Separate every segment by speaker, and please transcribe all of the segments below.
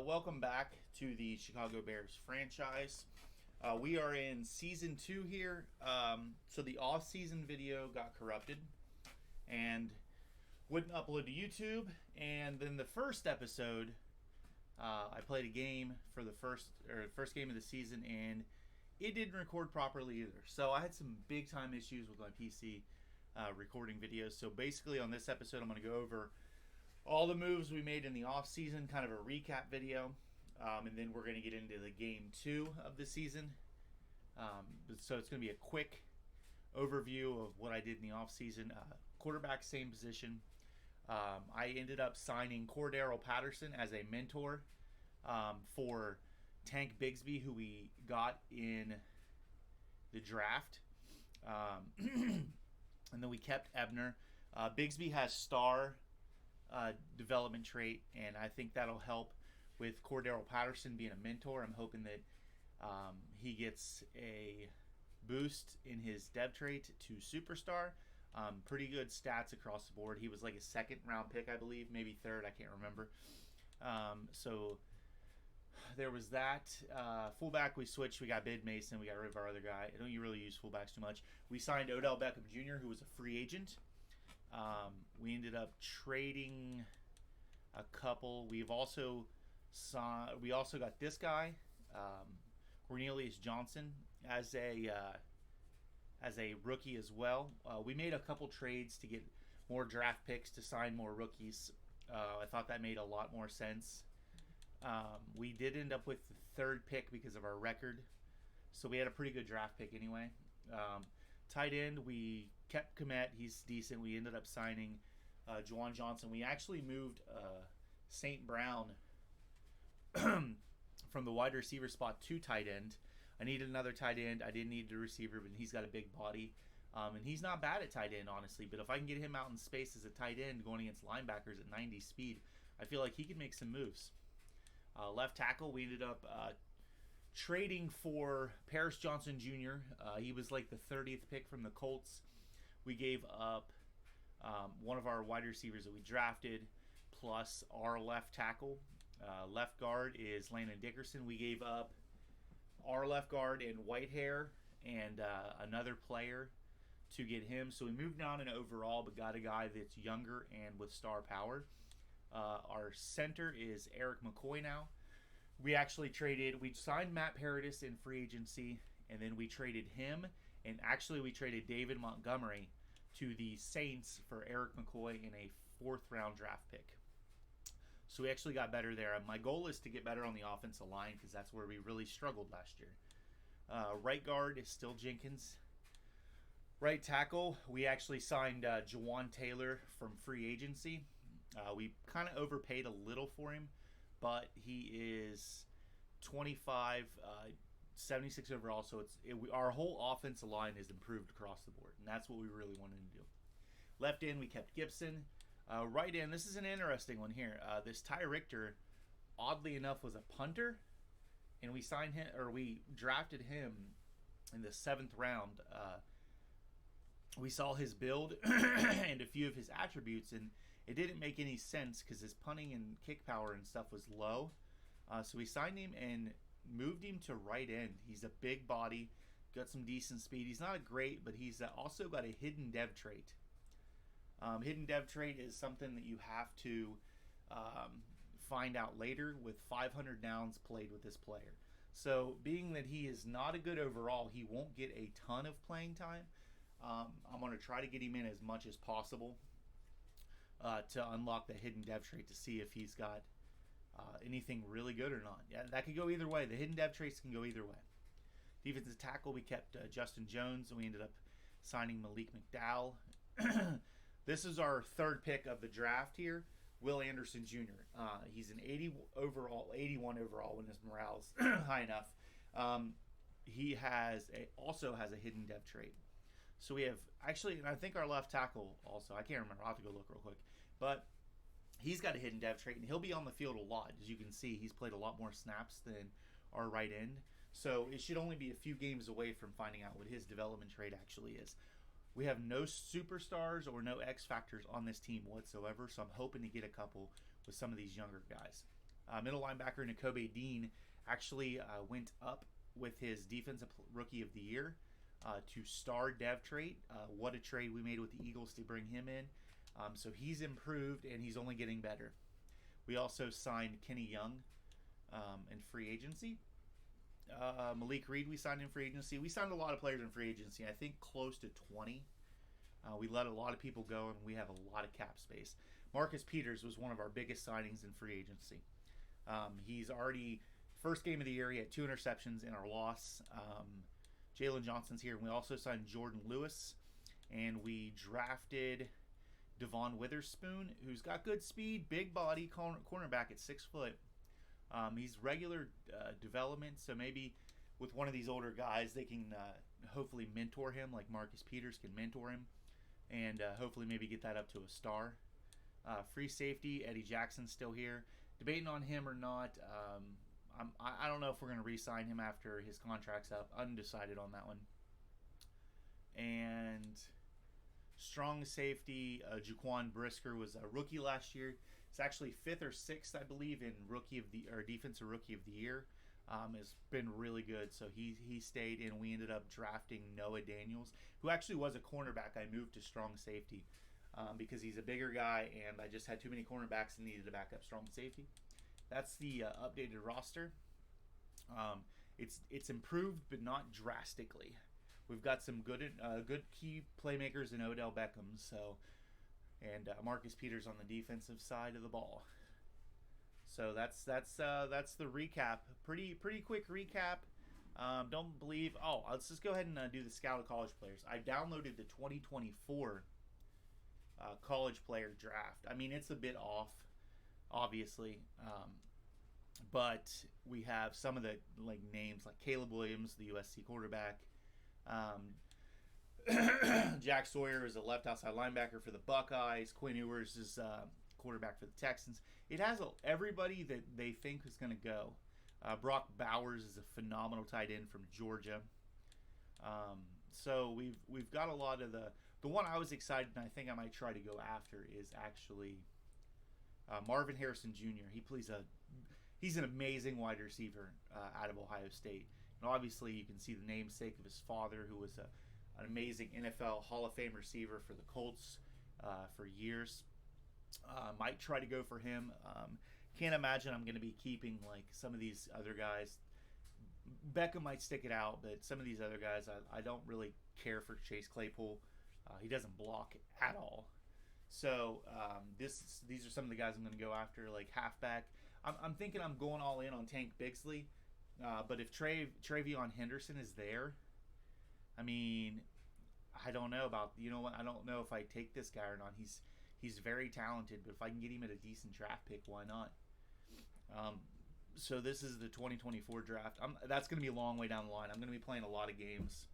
Speaker 1: Welcome back to the Chicago Bears franchise. We are in season 2 here. So the off-season video got corrupted and wouldn't upload to YouTube. And then the first episode, I played a game for the first game of the season, and it didn't record properly either. So I had some big time issues with my PC recording videos. So basically, on this episode, I'm going to go over all the moves we made in the off season, kind of a recap video, and then we're going to get into the game 2 of the season. So it's going to be a quick overview of what I did in the off season. Quarterback, same position. I ended up signing Cordero Patterson as a mentor for Tank Bigsby, who we got in the draft. And then we kept Ebner. Bigsby has star development trait, and I think that'll help with Cordero Patterson being a mentor. I'm hoping that he gets a boost in his dev trait to superstar. Pretty good stats across the board. He was like a second round pick, I believe, maybe third, I can't remember. So there was that. Fullback, we switched. We got Bid Mason. We got rid of our other guy. I don't really use fullbacks too much. We signed Odell Beckham Jr., who was a free agent. We ended up trading a couple. We also got this guy, Cornelius Johnson, as a rookie as well. We made a couple trades to get more draft picks to sign more rookies. I thought that made a lot more sense. We did end up with the third pick because of our record, so we had a pretty good draft pick anyway. Tight end, we kept Komet. He's decent. We ended up signing Juwan Johnson. We actually moved St. Brown from the wide receiver spot to tight end. I needed another tight end. I didn't need a receiver, but he's got a big body. And he's not bad at tight end, honestly. But if I can get him out in space as a tight end going against linebackers at 90 speed, I feel like he can make some moves. Left tackle, we ended up trading for Paris Johnson Jr. He was like the 30th pick from the Colts. We gave up one of our wide receivers that we drafted, plus our left tackle. Left guard is Landon Dickerson. We gave up our left guard in Whitehair and another player to get him. So we moved down in overall, but got a guy that's younger and with star power. Our center is Eric McCoy now. We signed Matt Paradis in free agency, and then we traded him, and actually we traded David Montgomery to the Saints for Eric McCoy in a 4th round draft pick. So we actually got better there. My goal is to get better on the offensive line because that's where we really struggled last year. Right guard is still Jenkins. Right tackle, we actually signed Jawan Taylor from free agency. We kind of overpaid a little for him, but he is 25, 76 overall, so our whole offensive line has improved across the board, and that's what we really wanted to do. Left end, we kept Gibson. Right end, this is an interesting one here. This Ty Richter, oddly enough, was a punter, and we drafted him in the 7th round. We saw his build and a few of his attributes, and it didn't make any sense because his punting and kick power and stuff was low. So we signed him and moved him to right end. He's a big body, got some decent speed. He's not great, but he's also got a hidden dev trait. Hidden dev trait is something that you have to find out later with 500 downs played with this player. So being that he is not a good overall, he won't get a ton of playing time. I'm going to try to get him in as much as possible to unlock the hidden dev trait to see if he's got anything really good or not. Yeah, that could go either way. The hidden dev traits can go either way. Defensive tackle, we kept Justin Jones, and we ended up signing Malik McDowell. This is our 3rd pick of the draft here, Will Anderson Jr. He's an 81 overall when his morale's high enough. He also has a hidden dev trait. So we have, actually, and I think our left tackle also, I can't remember, I'll have to go look real quick, but he's got a hidden dev trait, and he'll be on the field a lot. As you can see, he's played a lot more snaps than our right end. So it should only be a few games away from finding out what his development trait actually is. We have no superstars or no X factors on this team whatsoever, so I'm hoping to get a couple with some of these younger guys. Middle linebacker Nakobe Dean actually went up with his defensive rookie of the year to star dev trade. What a trade we made with the Eagles to bring him in. So he's improved and he's only getting better. We also signed Kenny Young in free agency. Malik Reed we signed in free agency. We signed a lot of players in free agency. I think close to 20. We let a lot of people go and we have a lot of cap space. Marcus Peters was one of our biggest signings in free agency. He's already, first game of the year, he had 2 interceptions in our loss. Jalen Johnson's here. And we also signed Jordan Lewis. And we drafted Devon Witherspoon, who's got good speed, big body, cornerback at 6 foot. He's regular development, so maybe with one of these older guys, they can hopefully mentor him, like Marcus Peters can mentor him, and hopefully maybe get that up to a star. Free safety, Eddie Jackson's still here. Debating on him or not. I don't know if we're going to re-sign him after his contract's up. Undecided on that one. And strong safety, Jaquan Brisker was a rookie last year. It's actually 5th or 6th, I believe, in defensive rookie of the year. Has been really good. So he stayed, and we ended up drafting Noah Daniels, who actually was a cornerback. I moved to strong safety because he's a bigger guy, and I just had too many cornerbacks and needed to back up strong safety. That's the updated roster. It's improved, but not drastically. We've got some good key playmakers in Odell Beckham, and Marcus Peters on the defensive side of the ball. So that's the recap. Pretty quick recap. Don't believe. Oh, let's just go ahead and do the scout of college players. I downloaded the 2024 college player draft. I mean, it's a bit off, obviously, but we have some of the names like Caleb Williams, the USC quarterback. Jack Sawyer is a left outside linebacker for the Buckeyes. Quinn Ewers is quarterback for the Texans. It has everybody that they think is going to go. Brock Bowers is a phenomenal tight end from Georgia. So we've got a lot of the one I was excited and I think I might try to go after is actually Marvin Harrison Jr. He's an amazing wide receiver out of Ohio State. And obviously you can see the namesake of his father, who was an amazing NFL Hall of Fame receiver for the Colts for years. Might try to go for him. Can't imagine I'm going to be keeping some of these other guys. Beckham might stick it out, but some of these other guys, I don't really care for Chase Claypool. He doesn't block at all. So these are some of the guys I'm going to go after, like halfback. I'm thinking I'm going all in on Tank Bixley. But if Travion Henderson is there, I mean, I don't know about, I don't know if I take this guy or not. He's very talented, but if I can get him at a decent draft pick, why not? So this is the 2024 draft. That's going to be a long way down the line. I'm going to be playing a lot of games.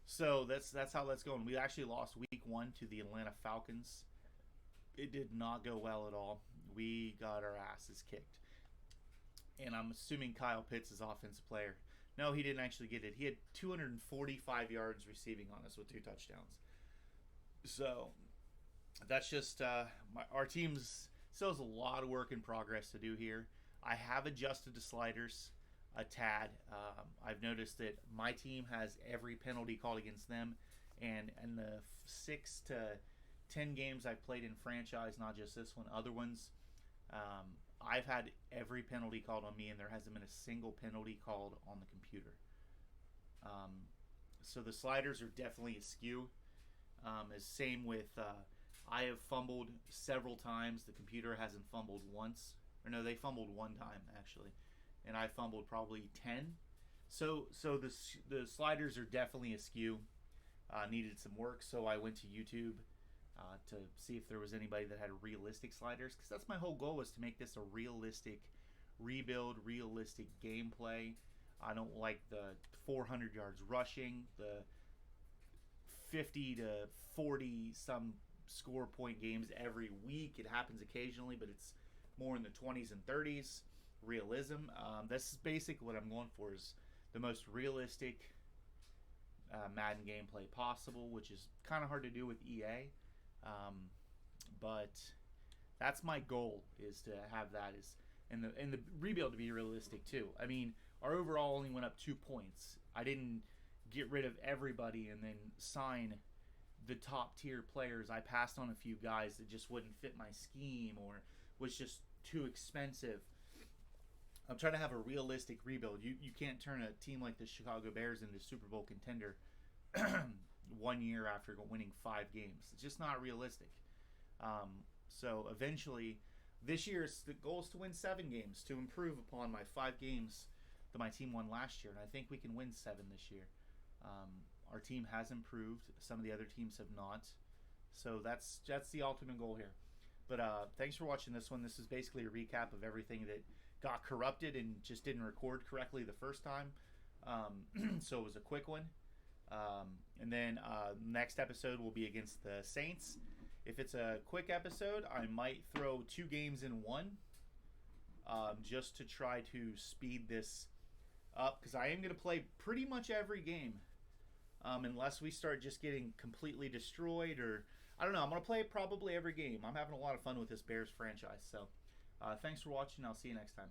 Speaker 1: So that's how that's going. We actually lost week 1 to the Atlanta Falcons. It did not go well at all. We got our asses kicked. And I'm assuming Kyle Pitts is offensive player. No, he didn't actually get it. He had 245 yards receiving on us with 2 touchdowns. So that's just our team's still has a lot of work in progress to do here. I have adjusted the sliders a tad. I've noticed that my team has every penalty called against them, and in the 6 to 10 games I've played in franchise, not just this one, other ones, I've had every penalty called on me, and there hasn't been a single penalty called on the computer. So the sliders are definitely askew. Same with I have fumbled several times. The computer hasn't fumbled once. Or no, they fumbled 1 time, actually. And I fumbled probably 10. So the sliders are definitely askew. Needed some work, so I went to YouTube to see if there was anybody that had realistic sliders, because that's my whole goal, was to make this a realistic rebuild, realistic gameplay. I don't like the 400 yards rushing, the 50 to 40 some score point games every week. It happens occasionally, but it's more in the 20s and 30s. Realism. This is basically what I'm going for, is the most realistic Madden gameplay possible, which is kind of hard to do with EA. But That's my goal, is to have that, is and the rebuild to be realistic too. I mean, our overall only went up 2 points. I didn't get rid of everybody and then sign the top tier players. I passed on a few guys that just wouldn't fit my scheme or was just too expensive. I'm trying to have a realistic rebuild. You can't turn a team like the Chicago Bears into a Super Bowl contender 1 year after winning 5 games. It's just not realistic. So eventually, this year the goal is to win 7 games, to improve upon my 5 games that my team won last year, and I think we can win 7 this year. Our team has improved. Some of the other teams have not. So that's the ultimate goal here. But thanks for watching this one. This is basically a recap of everything that got corrupted and just didn't record correctly the first time. So it was a quick one. And then next episode will be against the Saints. If it's a quick episode, I might throw 2 games in one, just to try to speed this up, because I am going to play pretty much every game, unless we start just getting completely destroyed, or I don't know. I'm going to play probably every game. I'm having a lot of fun with this Bears franchise. So thanks for watching. I'll see you next time.